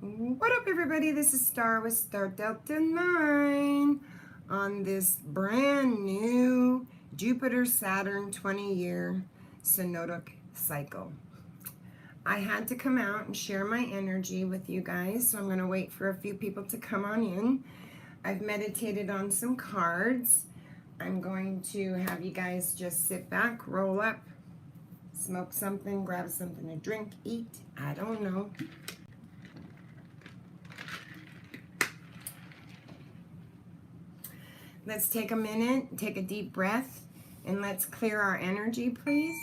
What up, everybody? This is Star with Star Delta 9 on this brand new Jupiter-Saturn 20-year synodic cycle. I had to come out and share my energy with you guys, so I'm going to wait for a few people to come on in. I've meditated on some cards. I'm going to have you guys just sit back, roll up, smoke something, grab something to drink, eat, I don't know. Let's take a minute, take a deep breath, and let's clear our energy, please.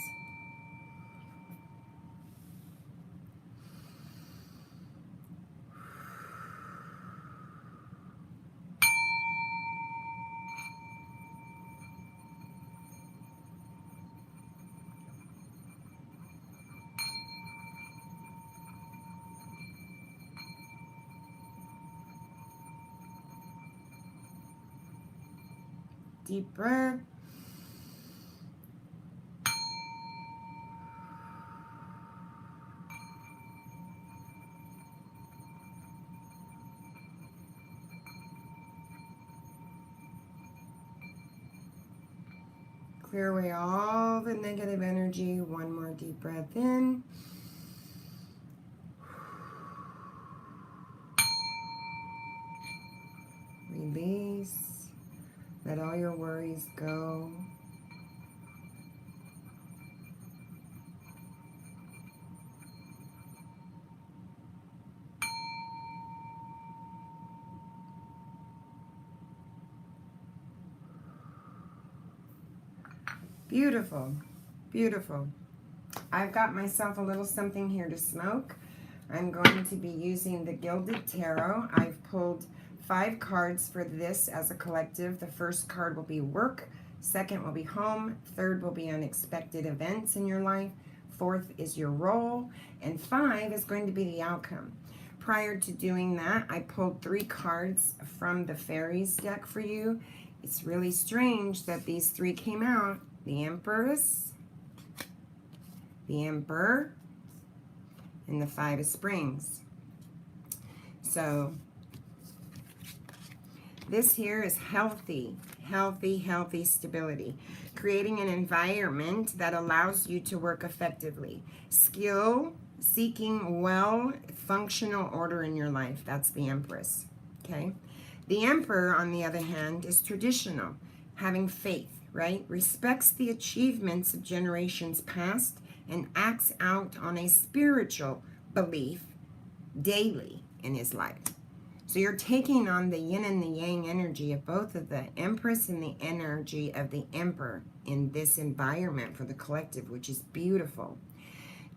Deep breath. Clear away all the negative energy. One more deep breath in. Release. Let all your worries go. Beautiful, beautiful. I've got myself a little something here to smoke. I'm going to be using the Gilded Tarot. I've pulled 5 cards for this as a collective. The first card will be work, second will be home, third will be unexpected events in your life, fourth is your role, and 5 is going to be the outcome. Prior to doing that, I pulled 3 cards from the Fairies deck for you. It's really strange that these 3 came out. The Empress, the Emperor, and the 5 of Springs. So this here is healthy stability. Creating an environment that allows you to work effectively. Skill, seeking well, functional order in your life. That's the Empress, okay? The Emperor, on the other hand, is traditional, having faith, right? Respects the achievements of generations past and acts out on a spiritual belief daily in his life. So you're taking on the yin and the yang energy of both of the Empress and the energy of the Emperor in this environment for the collective, which is beautiful.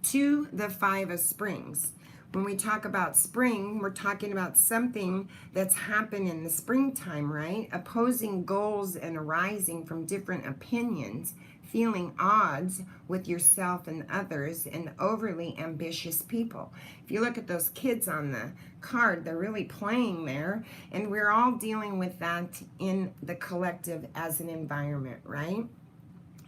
To the 5 of Springs. When we talk about spring, we're talking about something that's happened in the springtime, right? Opposing goals and arising from different opinions, feeling odds with yourself and others, and overly ambitious people. If you look at those kids on the card, they're really playing there, and we're all dealing with that in the collective as an environment, right?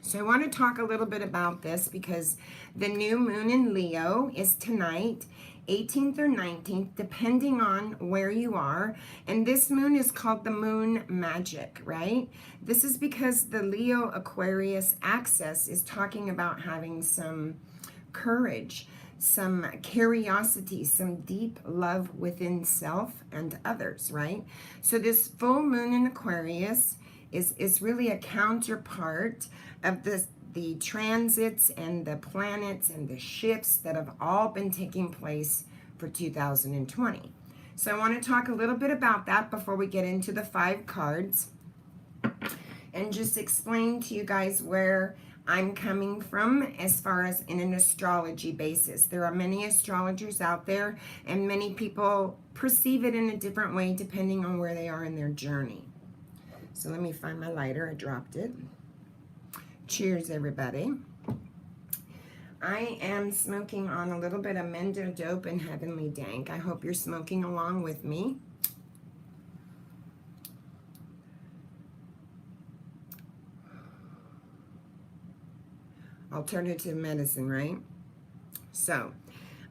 So I want to talk a little bit about this because the new moon in Leo is tonight, 18th or 19th, depending on where you are. And this moon is called the moon magic, right? This is because the Leo Aquarius axis is talking about having some courage, some curiosity, some deep love within self and others, right? So this full moon in Aquarius is really a counterpart of the transits and the planets and the shifts that have all been taking place for 2020. So I want to talk a little bit about that before we get into the 5 cards and just explain to you guys where I'm coming from as far as in an astrology basis. There are many astrologers out there, and many people perceive it in a different way depending on where they are in their journey. So let me find my lighter. I dropped it. Cheers, everybody. I am smoking on a little bit of Mendo Dope and Heavenly Dank. I hope you're smoking along with me. Alternative medicine, right? So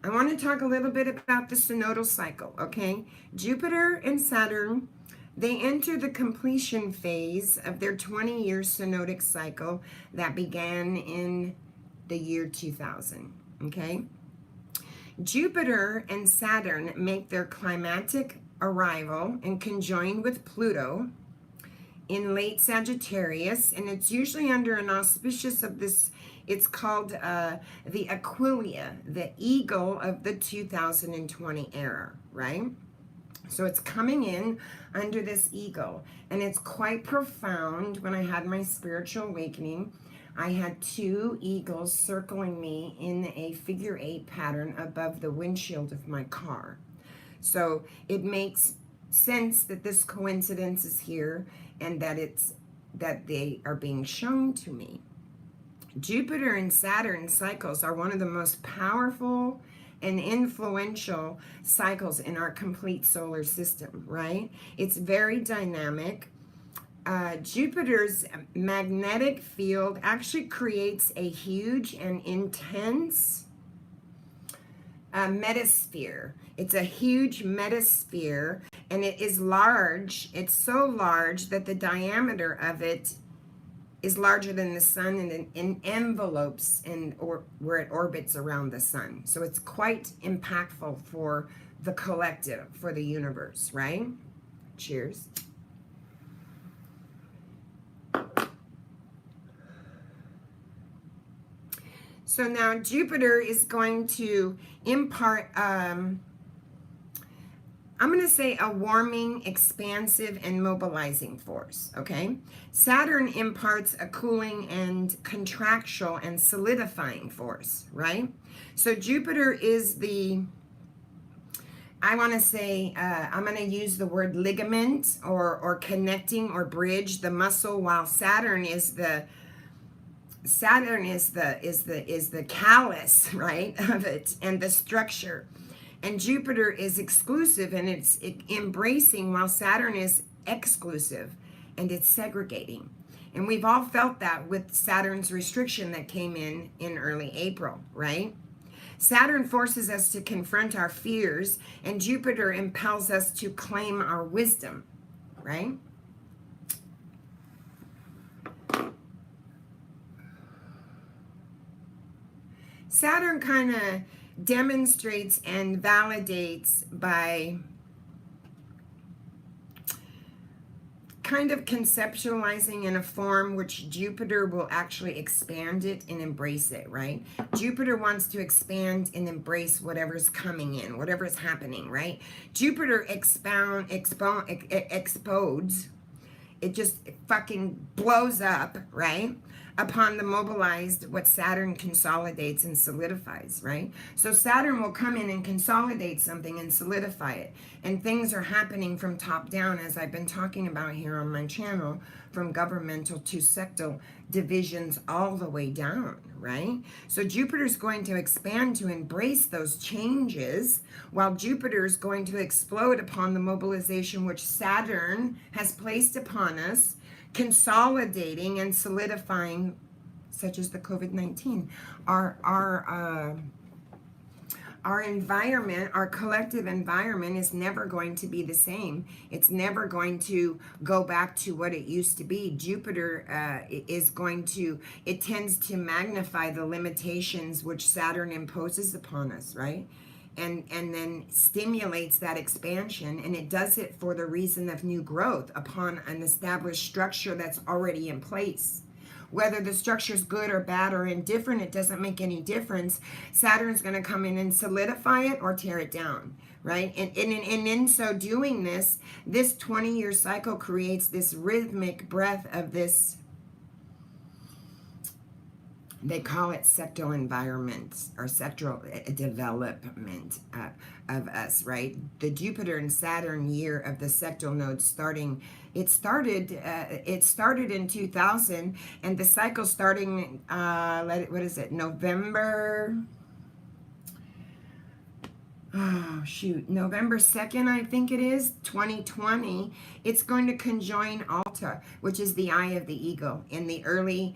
I want to talk a little bit about the synodal cycle, okay? Jupiter and Saturn, they enter the completion phase of their 20-year synodic cycle that began in the year 2000, okay? Jupiter and Saturn make their climatic arrival and conjoin with Pluto in late Sagittarius, and it's usually under an auspicious of this. It's called the Aquilia, the eagle of the 2020 era, right? So it's coming in under this eagle, and it's quite profound. When I had my spiritual awakening, I had 2 eagles circling me in a figure 8 pattern above the windshield of my car. So it makes sense that this coincidence is here and that they are being shown to me. Jupiter and Saturn cycles are one of the most powerful and influential cycles in our complete solar system, right? It's very dynamic. Jupiter's magnetic field actually creates a huge and intense metasphere. It's a huge metasphere, and it is large. It's so large that the diameter of it is larger than the sun, and it envelopes or where it orbits around the sun. So it's quite impactful for the collective, for the universe, right? Cheers. So now Jupiter is going to impart, I'm going to say a warming, expansive, and mobilizing force, okay? Saturn imparts a cooling and contractual and solidifying force, right? So Jupiter is the, I want to say, I'm going to use the word ligament or connecting or bridge, the muscle, while Saturn is the callus, right, of it, and the structure. And Jupiter is exclusive and it's embracing, while Saturn is exclusive and it's segregating. And we've all felt that with Saturn's restriction that came in early April, right? Saturn forces us to confront our fears, and Jupiter impels us to claim our wisdom, right? Saturn kind of demonstrates and validates by kind of conceptualizing in a form which Jupiter will actually expand it and embrace it, right? Jupiter wants to expand and embrace whatever's coming in, whatever's happening, right? Jupiter explodes. It just fucking blows up, right? Upon the mobilized, what Saturn consolidates and solidifies, right? So Saturn will come in and consolidate something and solidify it. And things are happening from top down, as I've been talking about here on my channel, from governmental to sectal divisions all the way down, right? So Jupiter's going to expand to embrace those changes, while Jupiter is going to explode upon the mobilization which Saturn has placed upon us, consolidating and solidifying, such as the COVID-19. Our environment, our collective environment is never going to be the same. It's never going to go back to what it used to be. Jupiter is going to, it tends to magnify the limitations which Saturn imposes upon us, right? And then stimulates that expansion, and it does it for the reason of new growth upon an established structure that's already in place. Whether the structure is good or bad or indifferent, it doesn't make any difference. Saturn's going to come in and solidify it or tear it down, right? And in so doing this 20-year cycle creates this rhythmic breath of this, they call it sectoral environment or sectoral development of us, right? The Jupiter and Saturn year of the sectoral node starting, it started in 2000, and the cycle starting, what is it, November, oh shoot, November 2nd, I think it is, 2020, it's going to conjoin Alta, which is the eye of the eagle in the early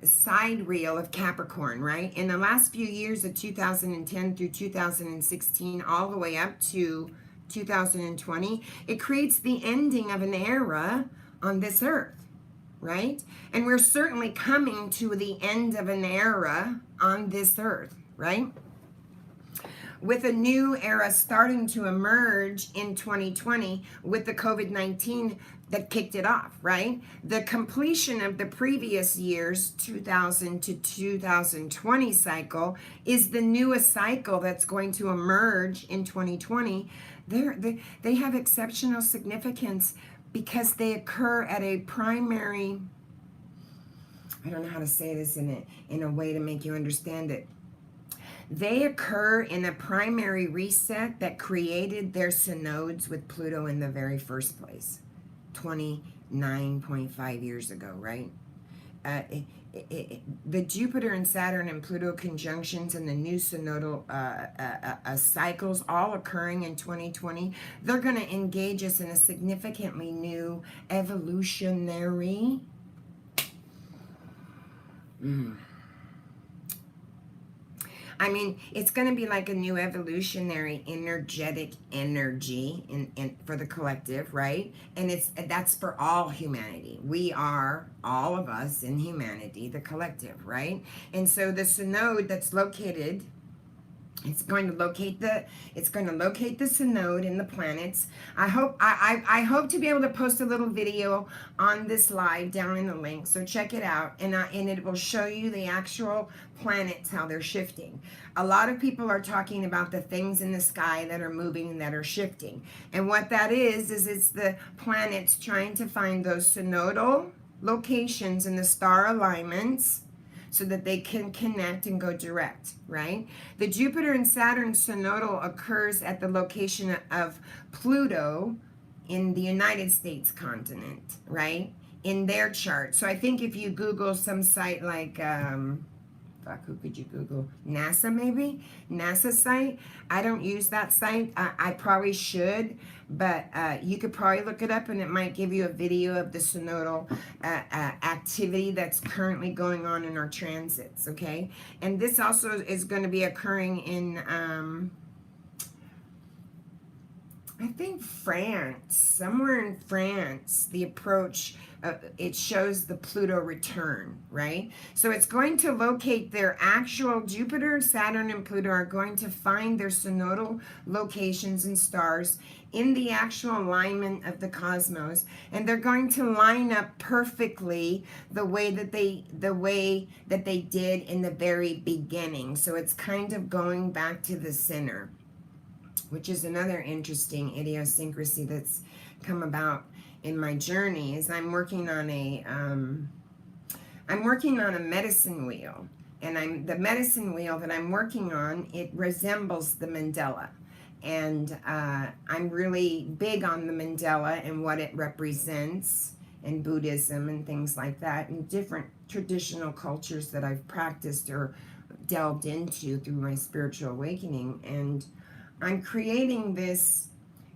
side reel of Capricorn, right? In the last few years of 2010 through 2016, all the way up to 2020, it creates the ending of an era on this earth, right? And we're certainly coming to the end of an era on this earth, right? With a new era starting to emerge in 2020 with the COVID-19 that kicked it off, right? The completion of the previous year's 2000 to 2020 cycle is the newest cycle that's going to emerge in 2020. They have exceptional significance because they occur at a primary, I don't know how to say this in a way to make you understand it. They occur in a primary reset that created their synods with Pluto in the very first place, 29.5 years ago, right? The Jupiter and Saturn and Pluto conjunctions and the new synodal cycles all occurring in 2020, they're going to engage us in a significantly new evolutionary I mean, it's going to be like a new evolutionary energetic energy in for the collective, right? And that's for all humanity. We are, all of us in humanity, the collective, right? And so the synod that's located, it's going to locate the synod in the planets. I hope to be able to post a little video on this live down in the link, so check it out, and it will show you the actual planets, how they're shifting. A lot of people are talking about the things in the sky that are moving and that are shifting, and what that is it's the planets trying to find those synodal locations in the star alignments so that they can connect and go direct, right? The Jupiter and Saturn synodal occurs at the location of Pluto in the United States continent, right? In their chart. So I think if you Google some site like, who could you Google? NASA maybe? NASA site. I don't use that site. I probably should, but you could probably look it up and it might give you a video of the synodal activity that's currently going on in our transits, okay? And this also is going to be occurring in, I think France, somewhere in France, the approach, it shows the Pluto return, right? So it's going to locate their actual Jupiter, Saturn, and Pluto are going to find their synodal locations and stars in the actual alignment of the cosmos, and they're going to line up perfectly the way that they did in the very beginning. So it's kind of going back to the center, which is another interesting idiosyncrasy that's come about in my journey. Is I'm working on a medicine wheel, and the medicine wheel that I'm working on, it resembles the mandala, and I'm really big on the mandala and what it represents in Buddhism and things like that, and different traditional cultures that I've practiced or delved into through my spiritual awakening. And I'm creating this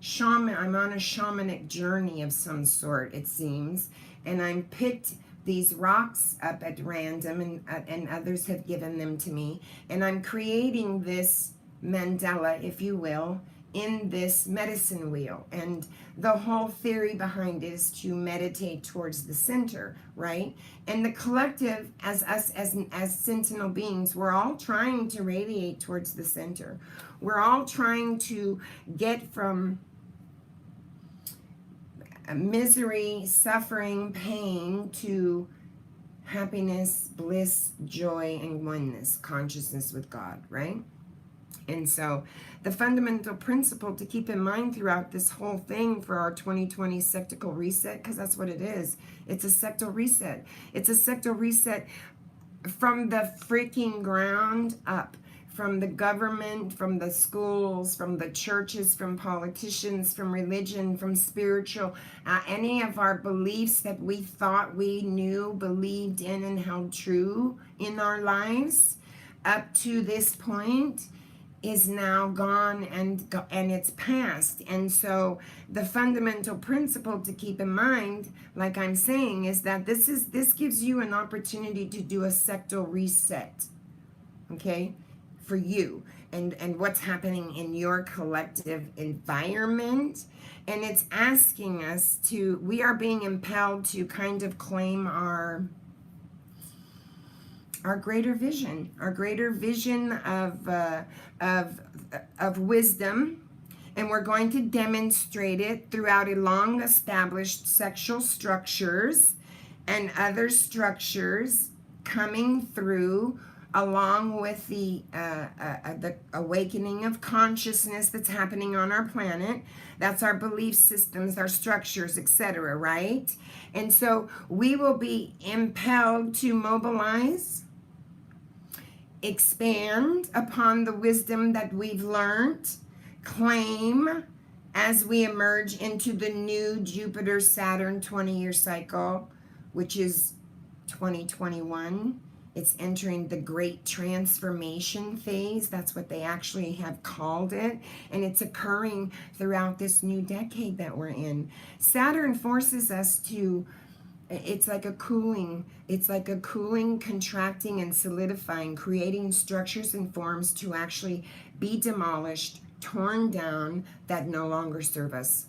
shaman, I'm on a shamanic journey of some sort, it seems, and I'm picked these rocks up at random, and others have given them to me, and I'm creating this mandala, if you will, in this medicine wheel. And the whole theory behind it is to meditate towards the center, right? And the collective, as us as sentinel beings, we're all trying to radiate towards the center. We're all trying to get from misery, suffering, pain to happiness, bliss, joy, and oneness, consciousness with God, right? And so the fundamental principle to keep in mind throughout this whole thing for our 2020 sectical reset, because that's what it is. It's a sectal reset. It's a sectal reset from the freaking ground up. From the government, from the schools, from the churches, from politicians, from religion, from spiritual, any of our beliefs that we thought we knew, believed in, and held true in our lives up to this point. is now gone and it's past. And so the fundamental principle to keep in mind, like I'm saying, is that this gives you an opportunity to do a sectal reset, okay, for you and what's happening in your collective environment. And it's asking us to, we are being impelled to kind of claim our greater vision of wisdom, and we're going to demonstrate it throughout a long established sexual structures and other structures coming through, along with the awakening of consciousness that's happening on our planet. That's our belief systems, our structures, etc., right? And so we will be impelled to mobilize, expand upon the wisdom that we've learned, claim as we emerge into the new Jupiter-Saturn 20-year cycle, which is 2021. It's entering the great transformation phase. That's what they actually have called it. And it's occurring throughout this new decade that we're in. Saturn forces us to, it's like a cooling, contracting and solidifying, creating structures and forms to actually be demolished, torn down, that no longer serve us.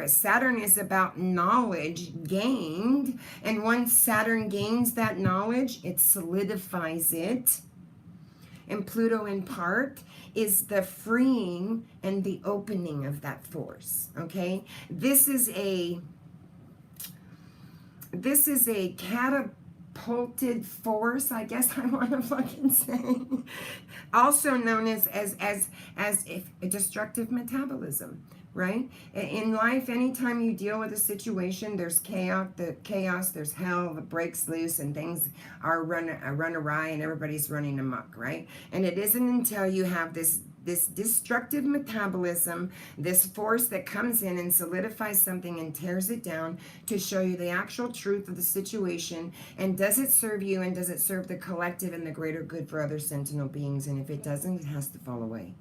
Saturn is about knowledge gained, and once Saturn gains that knowledge, it solidifies it. And Pluto, in part, is the freeing and the opening of that force, okay? This is a catapulted force, I guess I want to fucking say. Also known as if a destructive metabolism, right? In life, anytime you deal with a situation, there's chaos, there's hell that breaks loose, and things are run awry, and everybody's running amok, right? And it isn't until you have this destructive metabolism, this force that comes in and solidifies something and tears it down to show you the actual truth of the situation, and does it serve you, and does it serve the collective and the greater good for other sentinel beings. And if it doesn't, it has to fall away.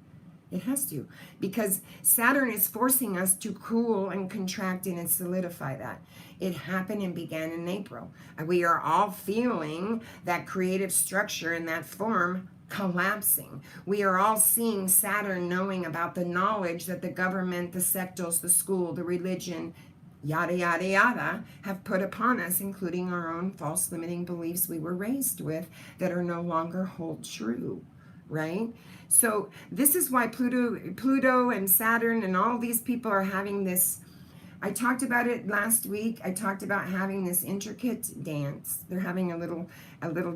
It has to, because Saturn is forcing us to cool and contract and solidify that. It happened and began in April. We are all feeling that creative structure in that form collapsing. We are all seeing Saturn knowing about the knowledge that the government, the sectals, the school, the religion, yada, yada, yada, have put upon us, including our own false limiting beliefs we were raised with that are no longer hold true, right? So this is why Pluto and Saturn and all these people are having this. I talked about it last week. I talked about having this intricate dance. They're having a little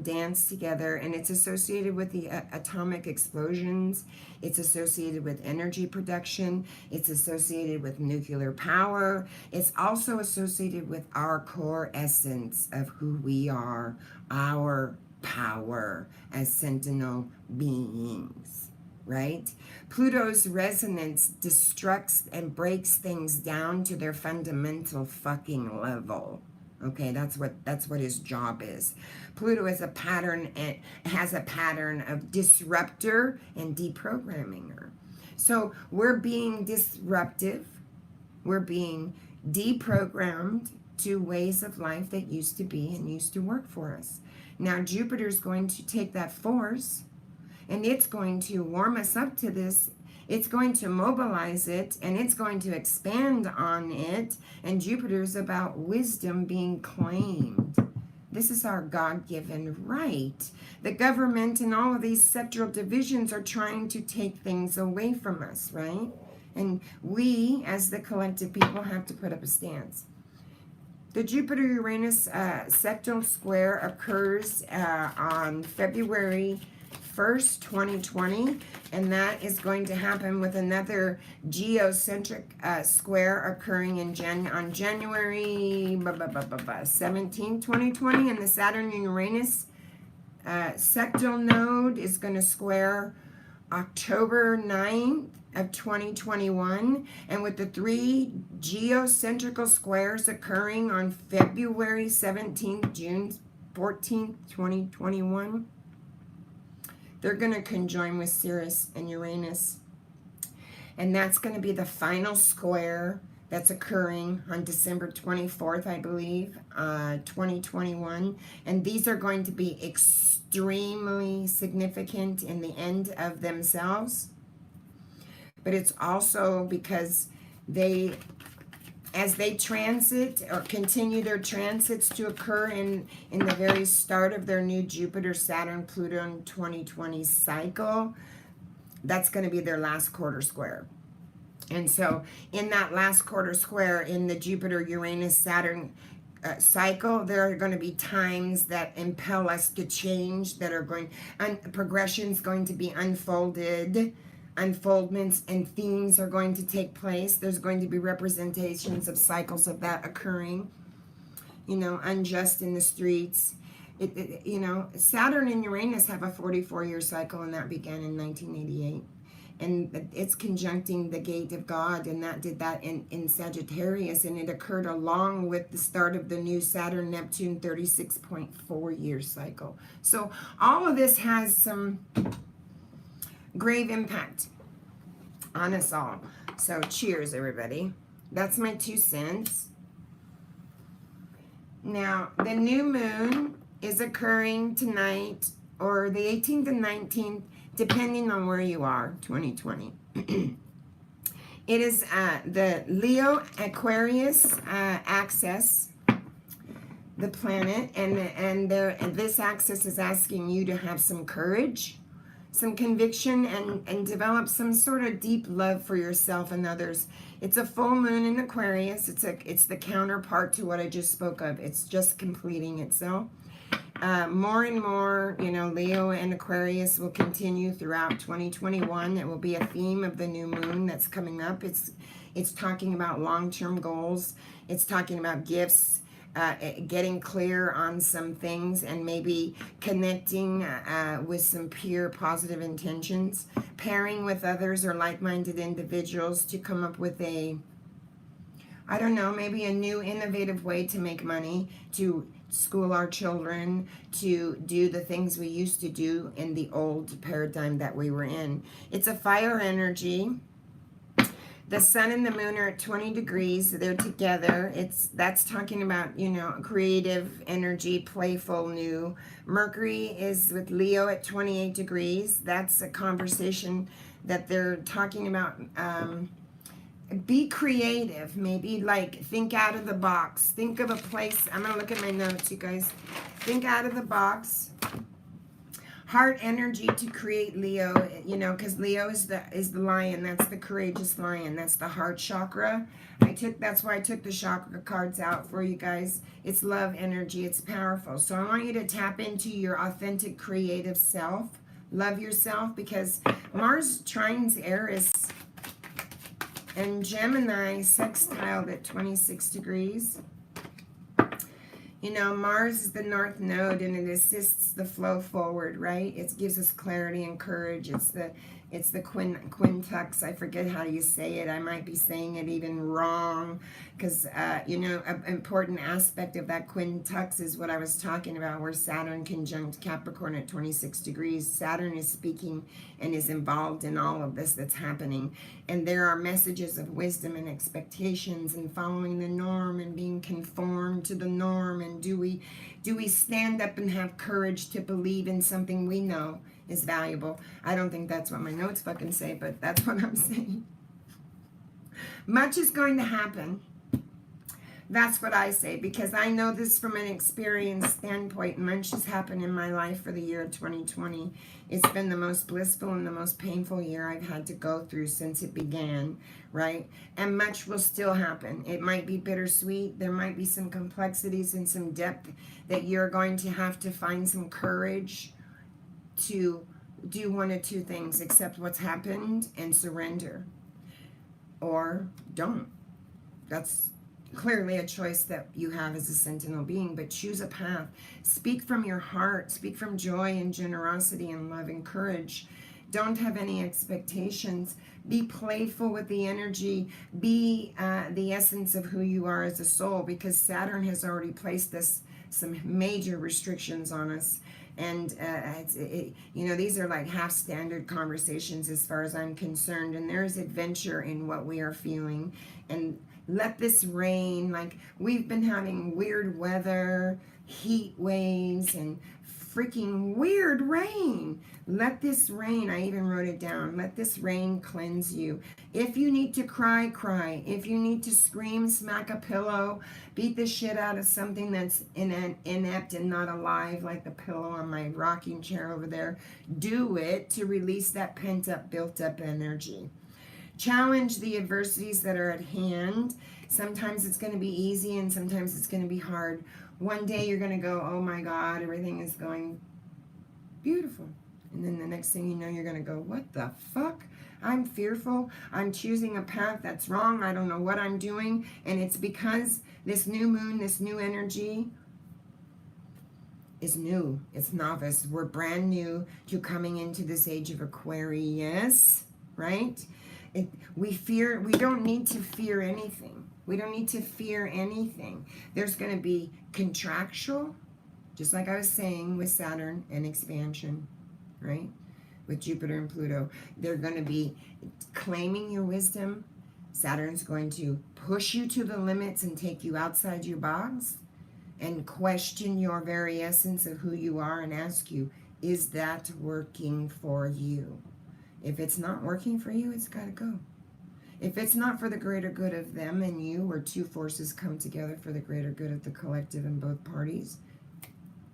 dance together, and it's associated with the atomic explosions. It's associated with energy production. It's associated with nuclear power. It's also associated with our core essence of who we are, our power as sentinel beings, right? Pluto's resonance destructs and breaks things down to their fundamental fucking level. Okay, that's what his job is. Pluto is a pattern, and has a pattern of disruptor and deprogramminger. So we're being disruptive. We're being deprogrammed to ways of life that used to be and used to work for us. Now Jupiter's going to take that force, and it's going to warm us up to this. It's going to mobilize it, and it's going to expand on it. And Jupiter's about wisdom being claimed. This is our God-given right. The government and all of these sectoral divisions are trying to take things away from us, right? And we, as the collective people, have to put up a stance. The Jupiter-Uranus sectal square occurs on February 1st, 2020, and that is going to happen with another geocentric square occurring on January 17, 2020, and the Saturn-Uranus sectal node is going to square October 9th of 2021, and with the three geocentrical squares occurring on February 17th, June 14th, 2021, They're going to conjoin with Ceres and Uranus. And that's going to be the final square that's occurring on December 24th, I believe, 2021. And these are going to be extremely significant in the end of themselves. But it's also because they, as they transit or continue their transits to occur in the very start of their new Jupiter, Saturn, Pluto 2020 cycle, that's going to be their last quarter square. And so in that last quarter square in the Jupiter, Uranus, Saturn cycle, there are going to be times that impel us to change, that are going, progression's going to be unfolded, unfoldments and themes are going to take place. There's going to be representations of cycles of that occurring, you know, unjust in the streets. You know, Saturn and Uranus have a 44-year cycle, and that began in 1988. And it's conjuncting the gate of God, and that did that in Sagittarius, and it occurred along with the start of the new Saturn-Neptune 36.4-year cycle. So all of this has some grave impact on us all. So cheers, everybody. That's my 2 cents. Now, the new moon is occurring tonight, or the 18th and 19th, depending on where you are, 2020. It is the Leo Aquarius axis, the planet, and this axis is asking you to have some courage, some conviction, and develop some sort of deep love for yourself and others. It's a full moon in Aquarius. It's the counterpart to what I just spoke of. It's just completing itself. More and more, you know, Leo and Aquarius will continue throughout 2021. It will be a theme of the new moon that's coming up. It's talking about long-term goals. It's talking about gifts, getting clear on some things, and maybe connecting with some pure positive intentions, pairing with others or like-minded individuals to come up with a, I don't know, maybe a new innovative way to make money, to school our children, to do the things we used to do in the old paradigm that we were in. It's a fire energy. The sun and the moon are at 20 degrees. They're together. That's talking about, you know, creative energy, playful, new. Mercury is with Leo at 28 degrees. That's a conversation that they're talking about. Be creative, maybe, like, think out of the box. Think of a place. I'm going to look at my notes, you guys. Think out of the box. Heart energy to create Leo, you know, because Leo is the lion. That's the courageous lion. That's the heart chakra. That's why I took the chakra cards out for you guys. It's love energy. It's powerful. So I want you to tap into your authentic creative self. Love yourself, because Mars trines Eris and Gemini sextiled at 26 degrees. You know, Mars is the north node, and it assists the flow forward, right? It gives us clarity and courage. It's the quintux. I forget how you say it. I might be saying it even wrong, because, you know, an important aspect of that quintux is what I was talking about, where Saturn conjunct Capricorn at 26 degrees. Saturn is speaking and is involved in all of this that's happening. And there are messages of wisdom and expectations and following the norm and being conformed to the norm. And do we stand up and have courage to believe in something we know is valuable? I don't think that's what my notes fucking say, but that's what I'm saying. Much is going to happen. That's what I say, because I know this from an experience standpoint. Much has happened in my life for the year 2020. It's been the most blissful and the most painful year I've had to go through since it began, right? And much will still happen. It might be bittersweet. There might be some complexities and some depth that you're going to have to find some courage to do one of two things: accept what's happened and surrender, or don't. That's clearly a choice that you have as a sentinel being, but choose a path. Speak from your heart. Speak from joy and generosity and love and courage. Don't have any expectations. Be playful with the energy. Be the essence of who you are as a soul, because Saturn has already placed some major restrictions on us. And, you know, these are like half standard conversations as far as I'm concerned. And there's adventure in what we are feeling. And let this rain, like we've been having weird weather, heat waves, and freaking weird rain. Let this rain, I even wrote it down, let this rain cleanse you. If you need to cry, cry. If you need to scream, smack a pillow, beat the shit out of something that's inept and not alive, like the pillow on my rocking chair over there, do it to release that pent up, built up energy. Challenge the adversities that are at hand. Sometimes it's going to be easy and sometimes it's going to be hard. One day you're going to go, oh my God, everything is going beautiful. And then the next thing you know, you're going to go, what the fuck? I'm fearful. I'm choosing a path that's wrong. I don't know what I'm doing. And it's because this new moon, this new energy is new. It's novice. We're brand new to coming into this age of Aquarius, right? We don't need to fear anything. We don't need to fear anything. There's going to be contractual, just like I was saying with Saturn and expansion, right? With Jupiter and Pluto. They're going to be claiming your wisdom. Saturn's going to push you to the limits and take you outside your box and question your very essence of who you are and ask you, is that working for you? If it's not working for you, it's got to go. If it's not for the greater good of them and you, where two forces come together for the greater good of the collective in both parties,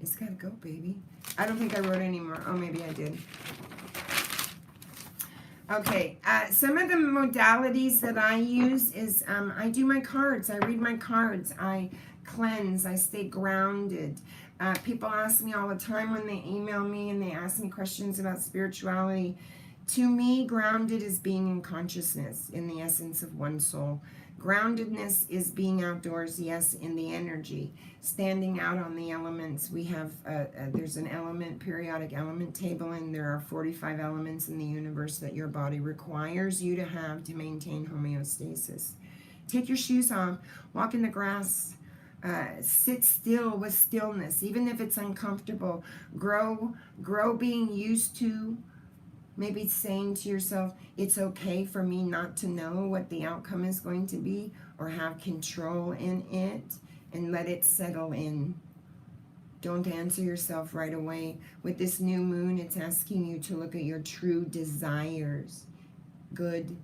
it's got to go, baby. I don't think I wrote any more. Oh, maybe I did. Okay, some of the modalities that I use is I do my cards. I read my cards. I cleanse. I stay grounded. People ask me all the time when they email me and they ask me questions about spirituality. To me, grounded is being in consciousness, in the essence of one soul. Groundedness is being outdoors, yes, in the energy. Standing out on the elements. We have, there's an element, periodic element table, and there are 45 elements in the universe that your body requires you to have to maintain homeostasis. Take your shoes off, walk in the grass, sit still with stillness, even if it's uncomfortable. Grow being used to maybe saying to yourself, it's okay for me not to know what the outcome is going to be or have control in it, and let it settle in. Don't answer yourself right away. With this new moon, it's asking you to look at your true desires. Good,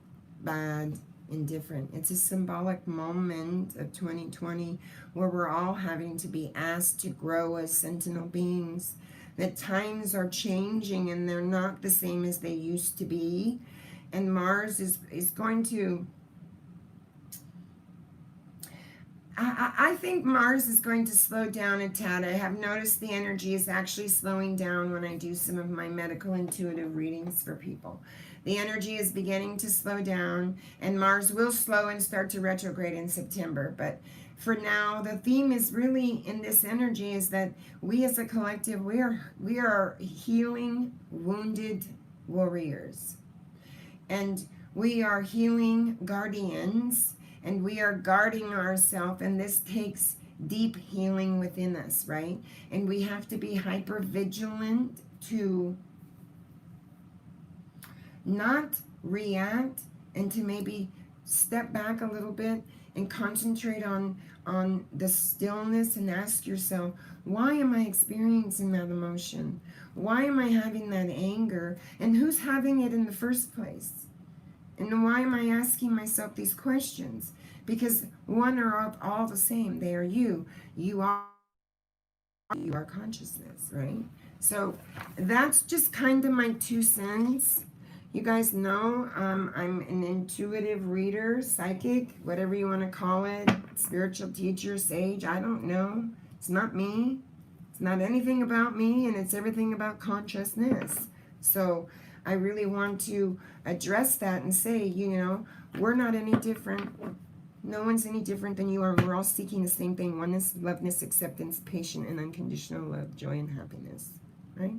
bad, indifferent. It's a symbolic moment of 2020 where we're all having to be asked to grow as sentinel beings. That times are changing and they're not the same as they used to be. And Mars is going to... I think Mars is going to slow down a tad. I have noticed the energy is actually slowing down when I do some of my medical intuitive readings for people. The energy is beginning to slow down, and Mars will slow and start to retrograde in September. But for now, the theme is really in this energy is that we as a collective, we are healing wounded warriors. And we are healing guardians, and we are guarding ourselves, and this takes deep healing within us, right? And we have to be hyper vigilant to not react and to maybe step back a little bit and concentrate on the stillness and ask yourself, why am I experiencing that emotion? Why am I having that anger? And who's having it in the first place? And why am I asking myself these questions? Because one are all the same. They are you. You are consciousness, right? So that's just kind of my 2 cents. You guys know I'm an intuitive reader, psychic, whatever you want to call it, spiritual teacher, sage, I don't know. It's not me. It's not anything about me, and it's everything about consciousness. So I really want to address that and say, you know, we're not any different. No one's any different than you are. We're all seeking the same thing: oneness, loveness, acceptance, patient, and unconditional love, joy, and happiness, right?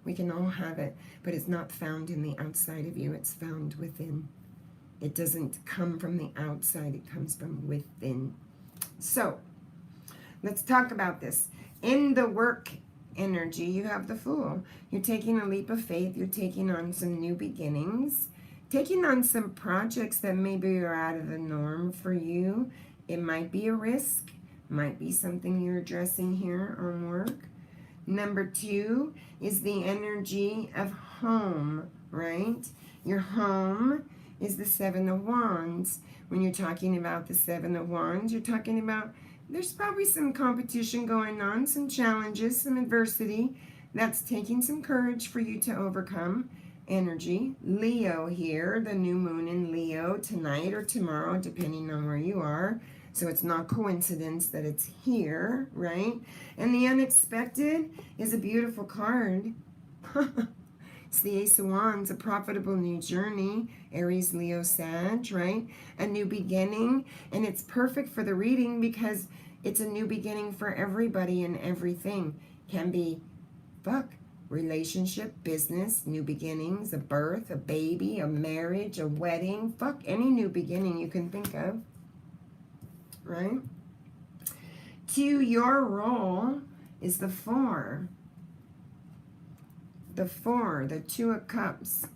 We can all have it, but it's not found in the outside of you. It's found within. It doesn't come from the outside. It comes from within. So let's talk about this. In the work energy, you have the Fool. You're taking a leap of faith. You're taking on some new beginnings, taking on some projects that maybe are out of the norm for you. It might be a risk, might be something you're addressing here on work. Number 2 is the energy of home, right? Your home is the 7 of Wands. When you're talking about the 7 of Wands, you're talking about there's probably some competition going on, some challenges, some adversity that's taking some courage for you to overcome. Energy. Leo here, the new moon in Leo tonight or tomorrow, depending on where you are. So it's not coincidence that it's here, right? And the unexpected is a beautiful card. It's the Ace of Wands, a profitable new journey. Aries, Leo, Sag, right? A new beginning. And it's perfect for the reading because it's a new beginning for everybody and everything. Can be, relationship, business, new beginnings, a birth, a baby, a marriage, a wedding. Any new beginning you can think of. Right? 2, your role is the 4. The 4, the 2 of Cups.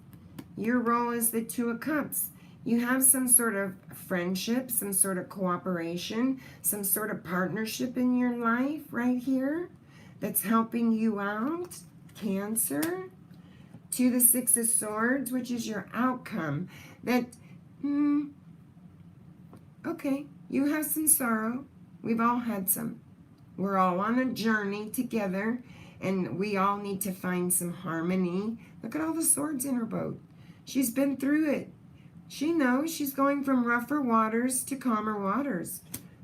Your role is the 2 of Cups. You have some sort of friendship, some sort of cooperation, some sort of partnership in your life right here that's helping you out. Cancer. 2, the 6 of Swords, which is your outcome. That, okay, you have some sorrow. We've all had some. We're all on a journey together, and we all need to find some harmony. Look at all the swords in her boat. She's been through it. She knows she's going from rougher waters to calmer waters.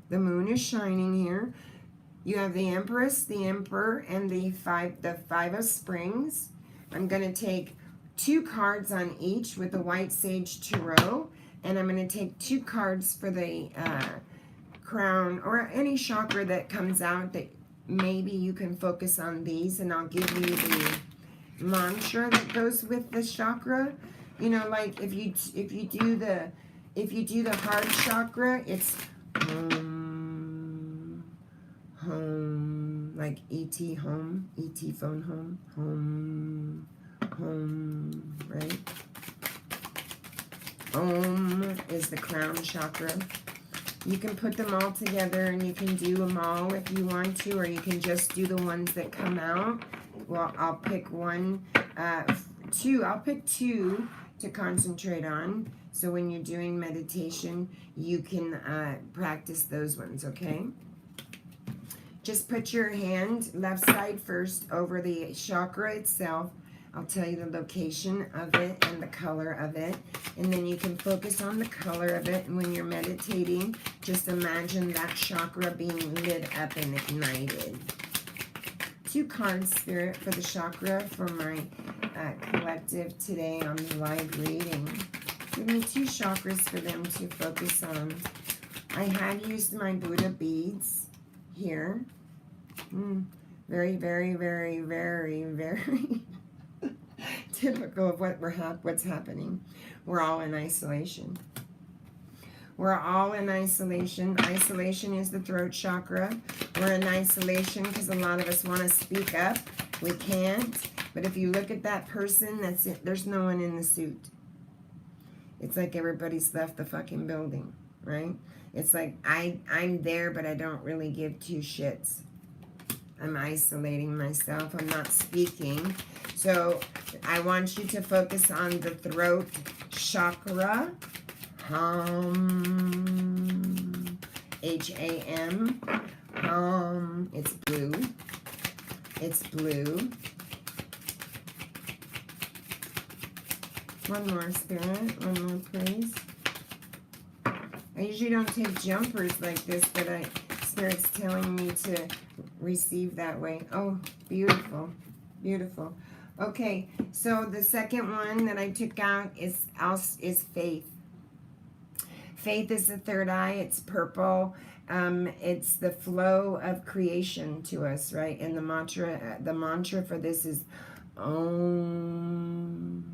The moon is shining here. You have the Empress, the Emperor, and the five of Springs. I'm going to take 2 cards on each with the White Sage Tarot, and I'm going to take 2 cards for the crown or any chakra that comes out that maybe you can focus on these, and I'll give you the mantra that goes with the chakra. You know, like if you do the heart chakra, it's home, like ET home, ET phone home, home, right? Om is the crown chakra. You can put them all together and you can do them all if you want to, or you can just do the ones that come out. Well, I'll pick 2. I'll pick 2 to concentrate on. So when you're doing meditation, you can practice those ones, okay? Just put your hand left side first over the chakra itself. I'll tell you the location of it and the color of it. And then you can focus on the color of it. And when you're meditating, just imagine that chakra being lit up and ignited. 2 cards, Spirit, for the chakra for my collective today on the live reading. Give me 2 chakras for them to focus on. I had used my Buddha beads here. Very, very, very, very, very typical of what's happening. We're all in isolation. We're all in isolation. Isolation is the throat chakra. We're in isolation because a lot of us want to speak up. We can't. But if you look at that person, that's it. There's no one in the suit. It's like everybody's left the fucking building, right? It's like I'm there, but I don't really give 2 shits. I'm isolating myself. I'm not speaking. So I want you to focus on the throat chakra. Hum. H-A-M. Hum. It's blue. It's blue. One more, Spirit. One more, please. I usually don't take jumpers like this, but Spirit's telling me to receive that way. Oh, beautiful. Beautiful. Okay, so the second one that I took out is faith. Faith is the third eye. It's purple. It's the flow of creation to us, right? And the mantra for this is Om.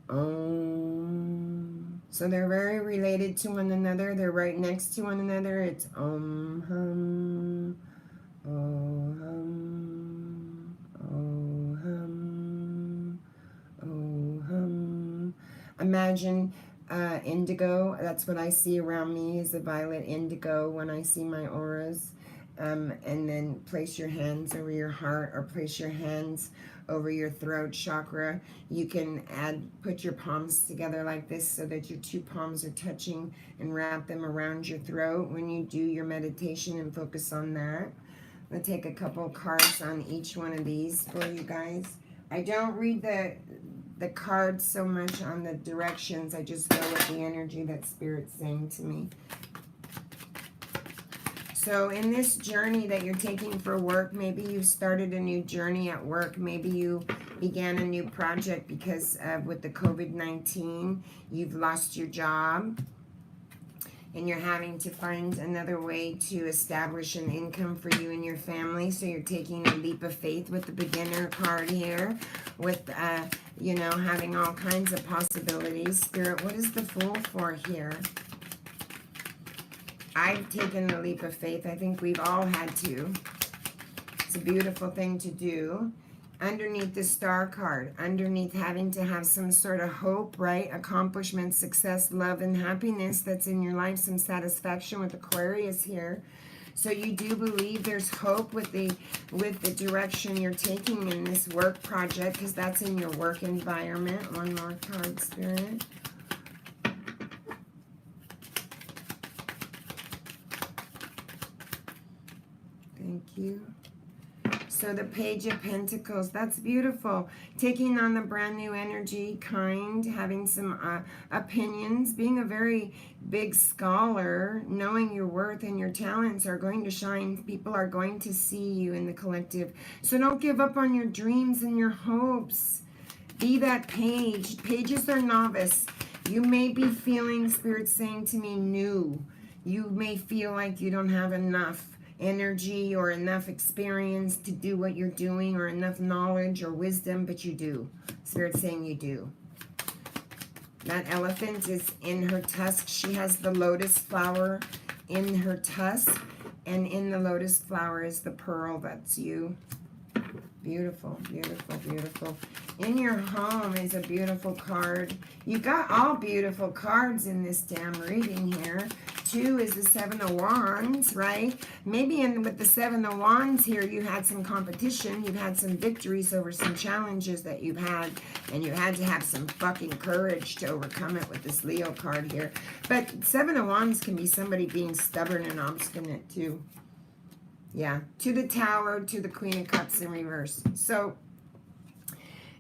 Om. So they're very related to one another. They're right next to one another. It's Om Hum. Om Hum. Imagine indigo. That's what I see around me, is a violet indigo when I see my auras. And then place your hands over your heart, or place your hands over your throat chakra. You can put your palms together like this so that your two palms are touching, and wrap them around your throat when you do your meditation and focus on that. I'm going to take a couple cards on each one of these for you guys. I don't read the cards so much on the directions. I just go with the energy that Spirit's saying to me. So in this journey that you're taking for work, maybe you started a new journey at work. Maybe you began a new project because with the COVID-19, you've lost your job. And you're having to find another way to establish an income for you and your family. So you're taking a leap of faith with the beginner card here. With, you know, having all kinds of possibilities. Spirit, what is the Fool for here? I've taken a leap of faith. I think we've all had to. It's a beautiful thing to do. Underneath the Star card, underneath having to have some sort of hope, right? Accomplishment, success, love, and happiness that's in your life, some satisfaction with Aquarius here. So you do believe there's hope with the direction you're taking in this work project, because that's in your work environment. One more card, Spirit. Thank you. So the Page of Pentacles, that's beautiful. Taking on the brand new energy, kind, having some opinions, being a very big scholar, knowing your worth and your talents are going to shine. People are going to see you in the collective. So don't give up on your dreams and your hopes. Be that page. Pages are novice. You may be feeling, Spirit saying to me, new. You may feel like you don't have enough energy or enough experience to do what you're doing, or enough knowledge or wisdom, but you do. Spirit's saying you do. That elephant is in her tusk. She has the lotus flower in her tusk, and in the lotus flower is the pearl. That's you. Beautiful, beautiful, beautiful. In your home is a beautiful card. You got all beautiful cards in this damn reading here. 2 is the 7 of Wands, right? Maybe with the 7 of Wands here, you had some competition. You've had some victories over some challenges that you've had, and you had to have some fucking courage to overcome it with this Leo card here. But 7 of Wands can be somebody being stubborn and obstinate too. Yeah, to the Tower, to the Queen of Cups in reverse. So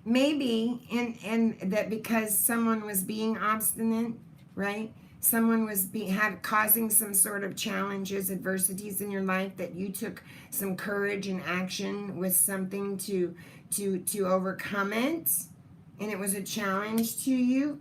maybe, and that because someone was being obstinate, right? Someone was causing some sort of challenges, adversities in your life, that you took some courage and action with something to overcome it, and it was a challenge to you.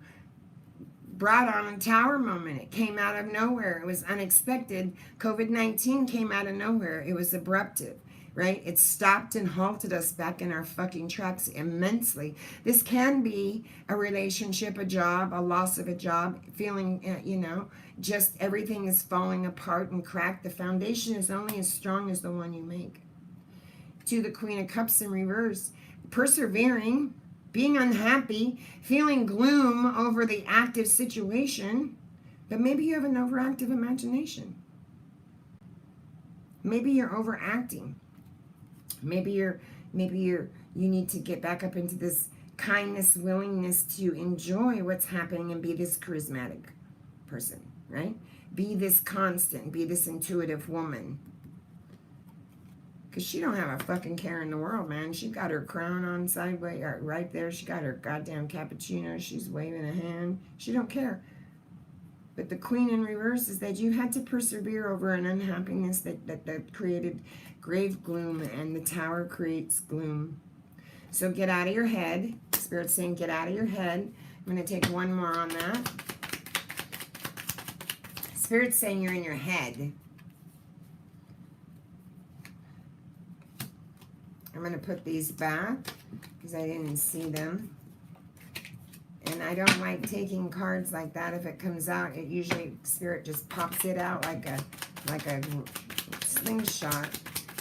Brought on a Tower moment. It came out of nowhere. It was unexpected. COVID-19 came out of nowhere. It was abruptive, right? It stopped and halted us back in our fucking tracks immensely. This can be a relationship, a job, a loss of a job, feeling, you know, just everything is falling apart and cracked. The foundation is only as strong as the one you make. To the Queen of Cups in reverse, persevering, being unhappy, feeling gloom over the active situation, but maybe you have an overactive imagination. Maybe you're overacting. Maybe you need to get back up into this kindness, willingness to enjoy what's happening and be this charismatic person, right? Be this constant, be this intuitive woman. Because she don't have a fucking care in the world, man. She got her crown on sideways, right there. She got her goddamn cappuccino. She's waving a hand. She don't care. But the Queen in reverse is that you had to persevere over an unhappiness that created grave gloom, and the Tower creates gloom. So get out of your head. Spirit's saying get out of your head. I'm going to take one more on that. Spirit's saying you're in your head. I'm going to put these back because I didn't see them. And I don't like taking cards like that. If it comes out, it usually, Spirit just pops it out like a slingshot.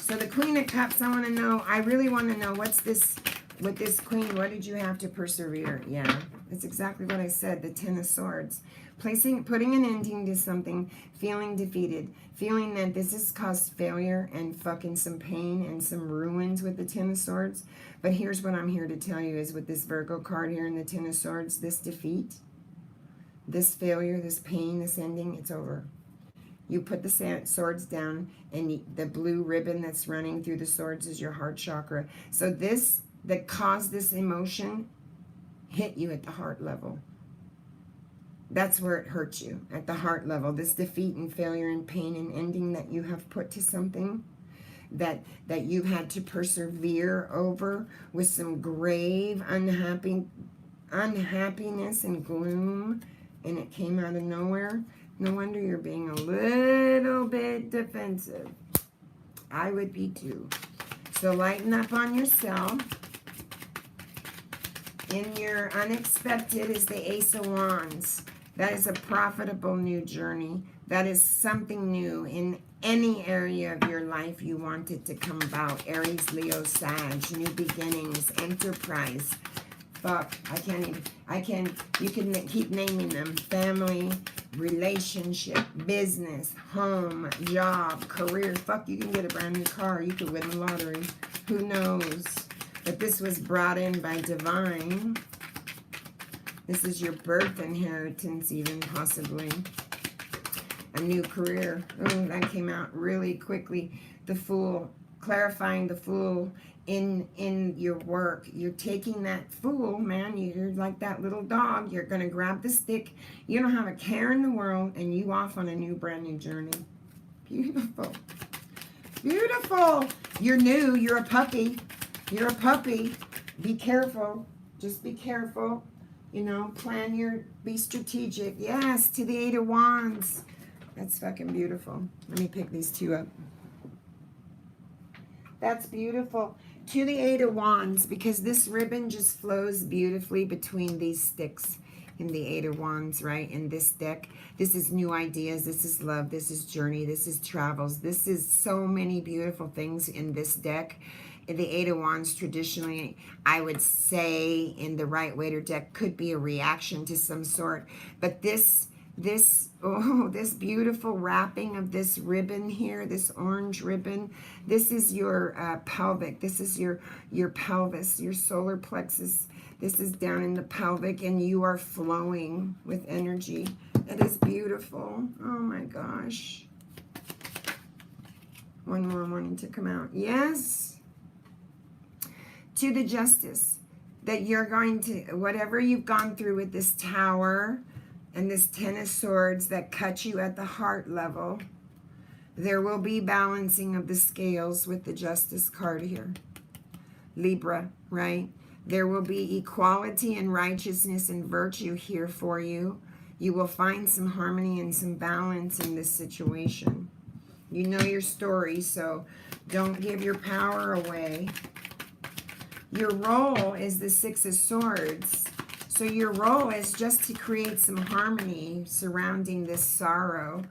So the Queen of Cups, I really want to know what's this with this queen, what did you have to persevere? Yeah, that's exactly what I said, the Ten of Swords. Putting an ending to something, feeling defeated, feeling that this has caused failure and fucking some pain and some ruins with the Ten of Swords. But here's what I'm here to tell you is with this Virgo card here in the Ten of Swords, this defeat, this failure, this pain, this ending, it's over. You put the swords down, and the blue ribbon that's running through the swords is your heart chakra. So this, that caused this emotion, hit you at the heart level. That's where it hurts you, at the heart level. This defeat and failure and pain and ending that you have put to something that you've had to persevere over with some grave unhappiness and gloom, and it came out of nowhere. No wonder you're being a little bit defensive. I would be too. So lighten up on yourself. In your unexpected is the Ace of Wands. That is a profitable new journey. That is something new in any area of your life you want it to come about. Aries, Leo, Sag, new beginnings, enterprise. Fuck, you can keep naming them. Family, relationship, business, home, job, career. Fuck, you can get a brand new car. You could win the lottery. Who knows? But this was brought in by divine. This is your birth inheritance, even possibly. A new career. Oh, that came out really quickly. The Fool, clarifying the Fool in your work. You're taking that Fool, man. You're like that little dog. You're going to grab the stick. You don't have a care in the world, and you off on a new, brand new journey. Beautiful. Beautiful. You're new. You're a puppy. You're a puppy. Be careful. Just be careful. You know, be strategic. Yes, to the Eight of Wands. That's fucking beautiful. Let me pick these two up. That's beautiful. To the Eight of Wands, because this ribbon just flows beautifully between these sticks in the Eight of Wands, right? In this deck, this is new ideas, this is love, this is journey, this is travels, this is so many beautiful things in this deck. The Eight of Wands, traditionally, I would say in the Right Waiter deck, could be a reaction to some sort, but this beautiful wrapping of this ribbon here, this orange ribbon, this is your pelvic, this is your pelvis, your solar plexus. This is down in the pelvic, and you are flowing with energy. It is beautiful. Oh my gosh. One more wanting to come out. Yes. To the Justice, that you're going to, whatever you've gone through with this Tower and this Ten of Swords that cut you at the heart level, there will be balancing of the scales with the Justice card here. Libra, right? There will be equality and righteousness and virtue here for you. You will find some harmony and some balance in this situation. You know your story, so don't give your power away. Your role is the Six of Swords. So your role is just to create some harmony surrounding this sorrow.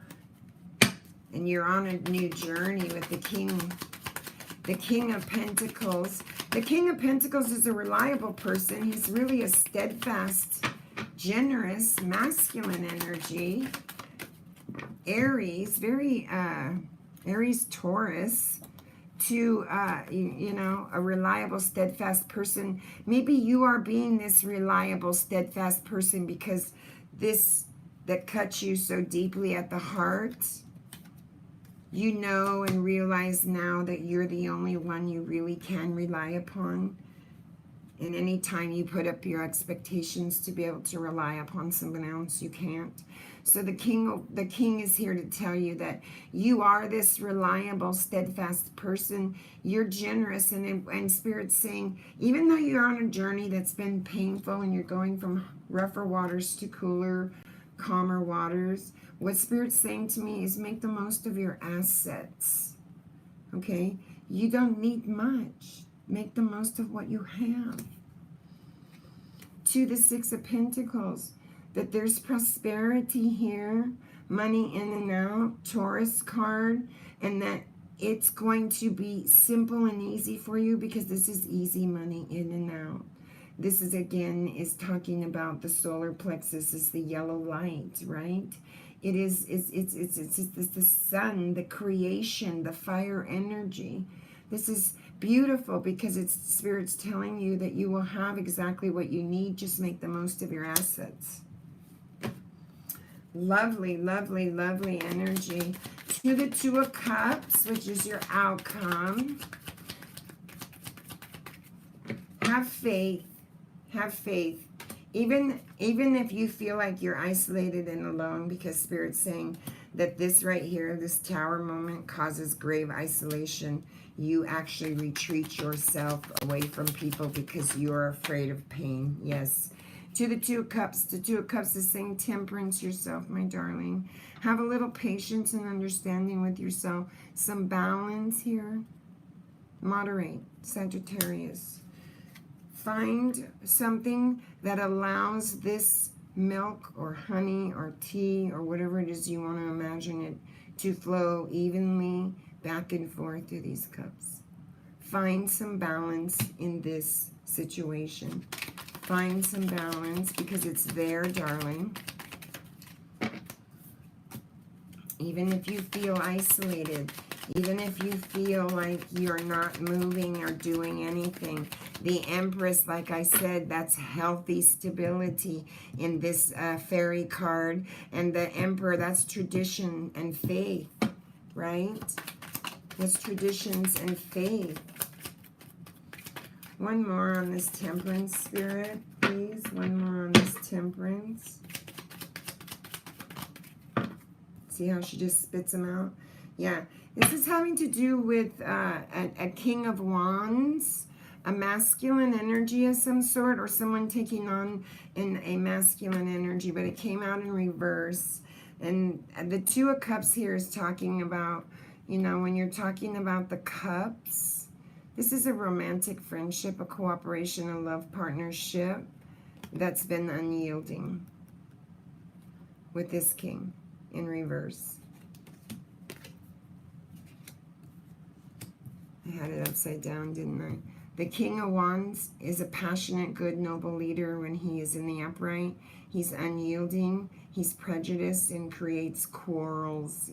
And you're on a new journey with the King of Pentacles. The King of Pentacles is a reliable person. He's really a steadfast, generous, masculine energy. Aries, very Aries, Taurus. To, you know, a reliable, steadfast person. Maybe you are being this reliable, steadfast person because this that cuts you so deeply at the heart, you know and realize now that you're the only one you really can rely upon. And anytime you put up your expectations to be able to rely upon someone else, you can't. So the king is here to tell you that you are this reliable, steadfast person. You're generous, and Spirit's saying, even though you're on a journey that's been painful and you're going from rougher waters to cooler, calmer waters, what Spirit's saying to me is make the most of your assets. Okay? You don't need much. Make the most of what you have. To the Six of Pentacles, that there's prosperity here, money in and out, Taurus card, and that it's going to be simple and easy for you because this is easy money in and out. This is, again, is talking about the solar plexus, is the yellow light, right? It is, it's the sun, the creation, the fire energy. This is beautiful because it's Spirit's telling you that you will have exactly what you need. Just make the most of your assets. Lovely, lovely, lovely energy. To the Two of Cups, which is your outcome. Have faith. Have faith. Even if you feel like you're isolated and alone, because Spirit's saying that this right here, this Tower moment, causes grave isolation. You actually retreat yourself away from people because you're afraid of pain. Yes. To the Two of Cups. The Two of Cups is saying temperance yourself, my darling. Have a little patience and understanding with yourself. Some balance here. Moderate, Sagittarius. Find something that allows this milk or honey or tea or whatever it is you want to imagine it to flow evenly back and forth through these cups. Find some balance in this situation. Find some balance because it's there, darling. Even if you feel isolated, even if you feel like you're not moving or doing anything, the Empress, like I said, that's healthy stability in this fairy card. And the Emperor, that's tradition and faith, right? That's traditions and faith. One more on this Temperance, Spirit, please. One more on this Temperance. See how she just spits them out? Yeah. This is having to do with a King of Wands, a masculine energy of some sort, or someone taking on a masculine energy, but it came out in reverse. And the Two of Cups here is talking about, you know, when you're talking about the cups, this is a romantic friendship, a cooperation, a love partnership that's been unyielding with this King in reverse. I had it upside down, didn't I? The King of Wands is a passionate, good, noble leader when he is in the upright. He's unyielding, he's prejudiced, and creates quarrels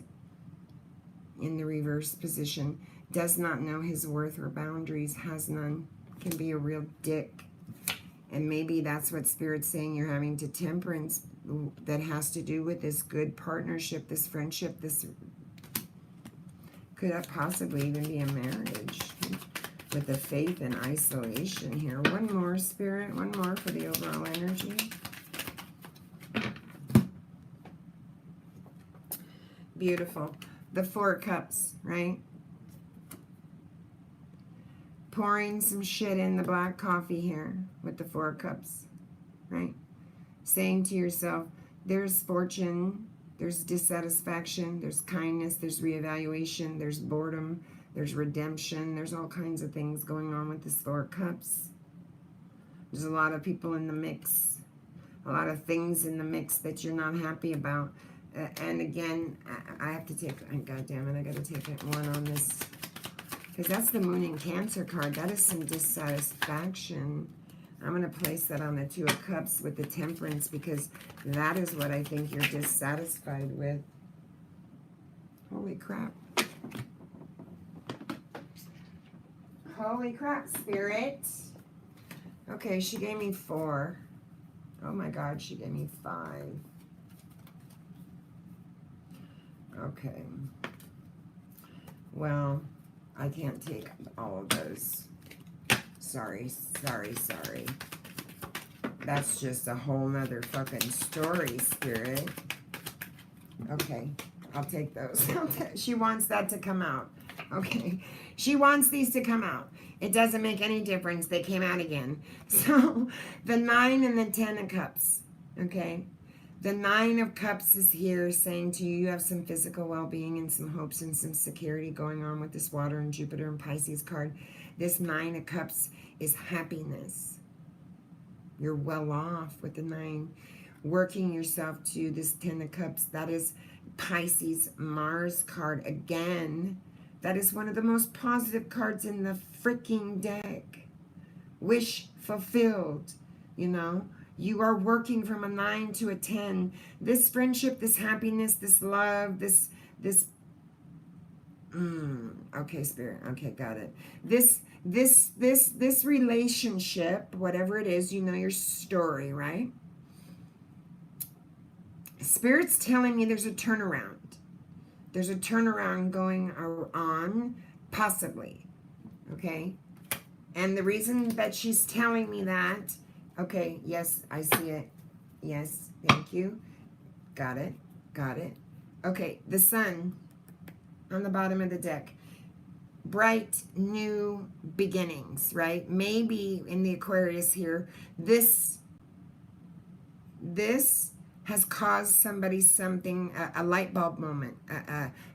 in the reverse position. Does not know his worth or boundaries, has none, can be a real dick. And maybe that's what Spirit's saying you're having to temperance, that has to do with this good partnership, this friendship, this could possibly even be a marriage with the faith and isolation here. One more, Spirit, one more for the overall energy. Beautiful. The Four of Cups, right? Pouring some shit in the black coffee here with the Four of Cups, right? Saying to yourself, there's fortune, there's dissatisfaction, there's kindness, there's reevaluation, there's boredom, there's redemption, there's all kinds of things going on with this Four of Cups. There's a lot of people in the mix, a lot of things in the mix that you're not happy about. And again, I have to take, God damn it, I got to take one on this. Because that's the Moon in Cancer card. That is some dissatisfaction. I'm going to place that on the Two of Cups with the Temperance because that is what I think you're dissatisfied with. Holy crap. Holy crap, Spirit. Okay, she gave me 4. Oh my God, she gave me 5. Okay. Well, I can't take all of those. Sorry. That's just a whole nother fucking story, Spirit. Okay, I'll take those. She wants that to come out. Okay, she wants these to come out. It doesn't make any difference. They came out again. So, the 9 and the 10 of Cups, okay? The 9 of Cups is here saying to you, you have some physical well-being and some hopes and some security going on with this Water and Jupiter and Pisces card. This 9 of Cups is happiness. You're well off with the 9. Working yourself to this 10 of Cups. That is Pisces Mars card. Again, That is one of the most positive cards in the freaking deck. Wish fulfilled, you know. You are working from a 9 to a 10. This friendship, this happiness, this love, this okay, Spirit. Okay, got it. This relationship, whatever it is, you know your story, right? Spirit's telling me there's a turnaround. There's a turnaround going on, possibly. Okay? And the reason that she's telling me that, okay, yes, I see it. Yes, thank you. Got it. Got it. Okay, the sun on the bottom of the deck. Bright new beginnings, right? Maybe in the Aquarius here, this has caused somebody something, a light bulb moment,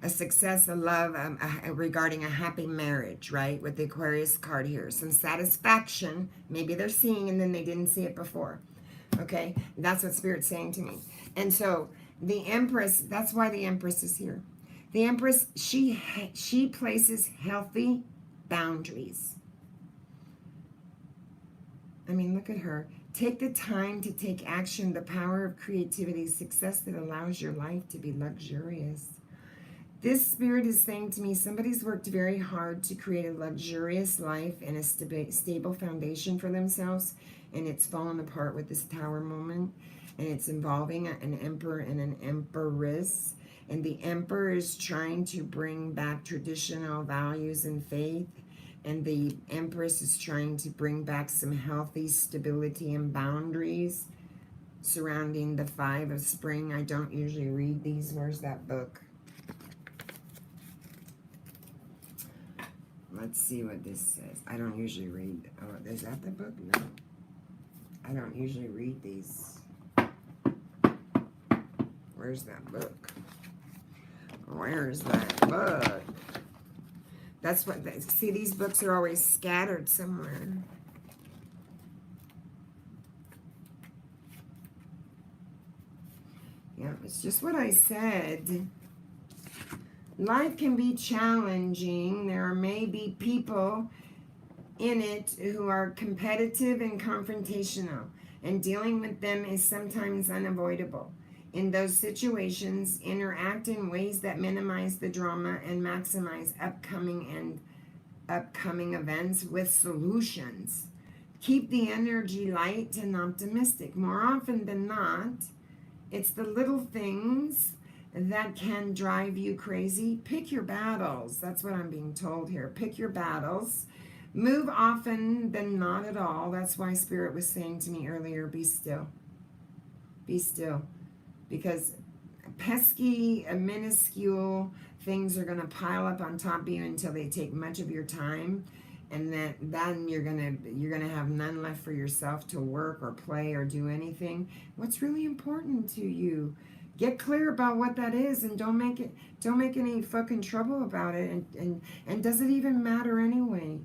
a success, a love, regarding a happy marriage, right? With the Aquarius card here. Some satisfaction, maybe they're seeing and then they didn't see it before. Okay, that's what Spirit's saying to me. And so the Empress, that's why the Empress is here. The Empress, she places healthy boundaries. I mean, look at her. Take the time to take action, the power of creativity, success that allows your life to be luxurious. This Spirit is saying to me, somebody's worked very hard to create a luxurious life and a stable foundation for themselves, and it's fallen apart with this Tower moment, and it's involving an emperor and an empress. And the emperor is trying to bring back traditional values and faith. And the Empress is trying to bring back some healthy stability and boundaries surrounding the Five of Spring. I don't usually read these. Where's that book? Let's see what this says. I don't usually read. Oh, is that the book? No. I don't usually read these. Where's that book? Where's that book? That's what, see, these books are always scattered somewhere. Yeah, it's just what I said. Life can be challenging. There may be people in it who are competitive and confrontational, and dealing with them is sometimes unavoidable. In those situations, interact in ways that minimize the drama and maximize upcoming events with solutions. Keep the energy light and optimistic. More often than not, it's the little things that can drive you crazy. Pick your battles. That's what I'm being told here. Pick your battles. Move often than not at all. That's why Spirit was saying to me earlier, be still. Be still. Because pesky, minuscule things are going to pile up on top of you until they take much of your time, and then you're gonna have none left for yourself to work or play or do anything. What's really important to you? Get clear about what that is, and don't make any fucking trouble about it. And does it even matter anyway?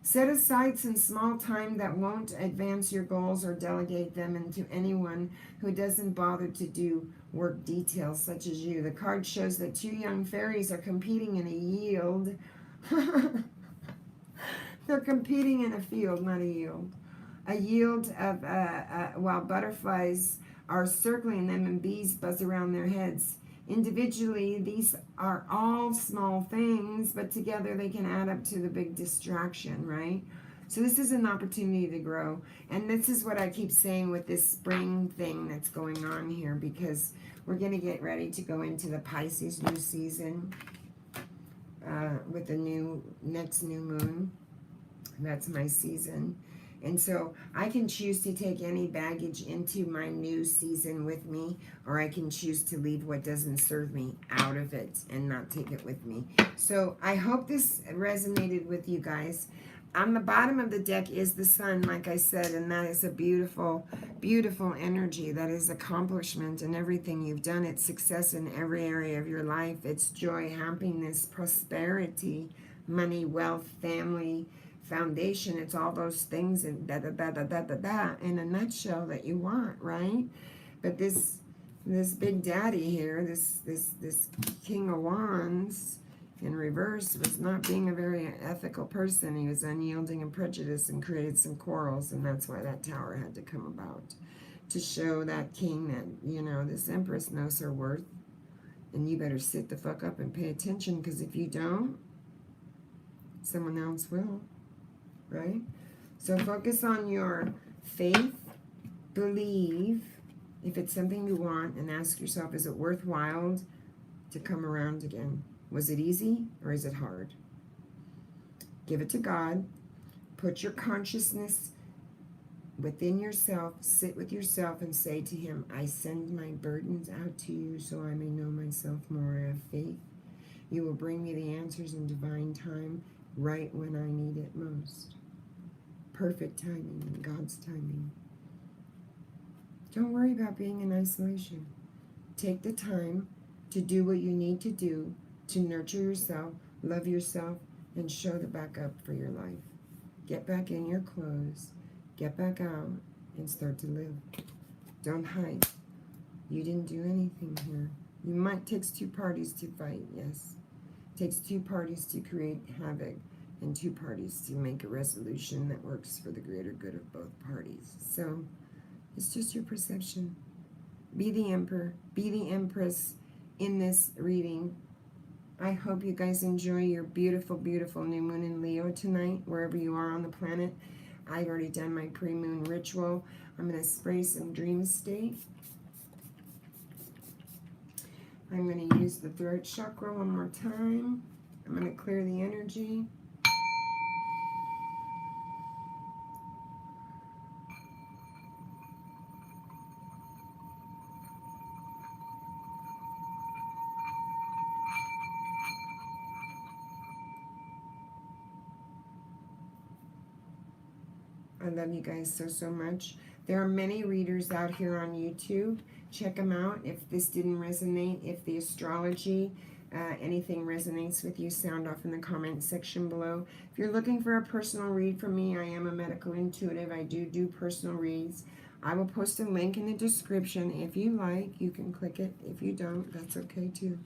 Set aside some small time that won't advance your goals or delegate them into anyone who doesn't bother to do work details such as you. The card shows that two young fairies are competing in a yield. They're competing in a field, not a yield. A yield of, while butterflies are circling them and bees buzz around their heads. Individually, these are all small things, but together they can add up to the big distraction, right? So this is an opportunity to grow. And this is what I keep saying with this spring thing that's going on here, because we're going to get ready to go into the Pisces new season with the next new moon. That's my season. And so I can choose to take any baggage into my new season with me, or I can choose to leave what doesn't serve me out of it and not take it with me. So I hope this resonated with you guys. On the bottom of the deck is the sun, like I said, and that is a beautiful, beautiful energy. That is accomplishment in everything you've done. It's success in every area of your life. It's joy, happiness, prosperity, money, wealth, family, foundation. It's all those things and in a nutshell that you want, right? But this big daddy here, this King of Wands, in reverse was not being a very ethical person. He was unyielding and prejudiced and created some quarrels, and that's why that tower had to come about. To show that king that, you know, this empress knows her worth, and you better sit the fuck up and pay attention, because if you don't, someone else will, right? So focus on your faith, believe, if it's something you want, and ask yourself, is it worthwhile to come around again? Was it easy or is it hard? Give it to God. Put your consciousness within yourself. Sit with yourself and say to him, I send my burdens out to you so I may know myself more. I have faith. You will bring me the answers in divine time, right when I need it most. Perfect timing and God's timing. Don't worry about being in isolation. Take the time to do what you need to do to nurture yourself, love yourself, and show the back up for your life. Get back in your clothes, get back out, and start to live. Don't hide. You didn't do anything here. You might takes two parties to fight, yes. Takes two parties to create havoc, and two parties to make a resolution that works for the greater good of both parties. So it's just your perception. Be the emperor, be the empress in this reading. I hope you guys enjoy your beautiful, beautiful new moon in Leo tonight, wherever you are on the planet. I've already done my pre-moon ritual. I'm going to spray some dream state. I'm going to use the throat chakra one more time. I'm going to clear the energy. I love you guys so, so much. There are many readers out here on YouTube. Check them out. If this didn't resonate, if the astrology, anything resonates with you, sound off in the comment section below. If you're looking for a personal read from me, I am a medical intuitive. I do personal reads. I will post a link in the description. If you like, you can click it. If you don't, that's okay too.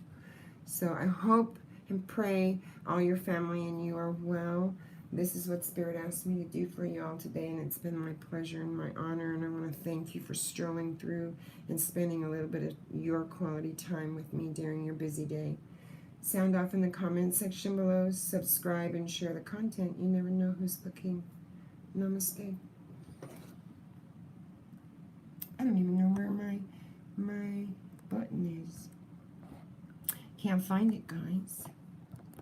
So I hope and pray all your family and you are well. This is what Spirit asked me to do for you all today, and it's been my pleasure and my honor, and I want to thank you for strolling through and spending a little bit of your quality time with me during your busy day. Sound off in the comment section below, subscribe, and share the content. You never know who's looking. Namaste. I don't even know where my button is. Can't find it, guys.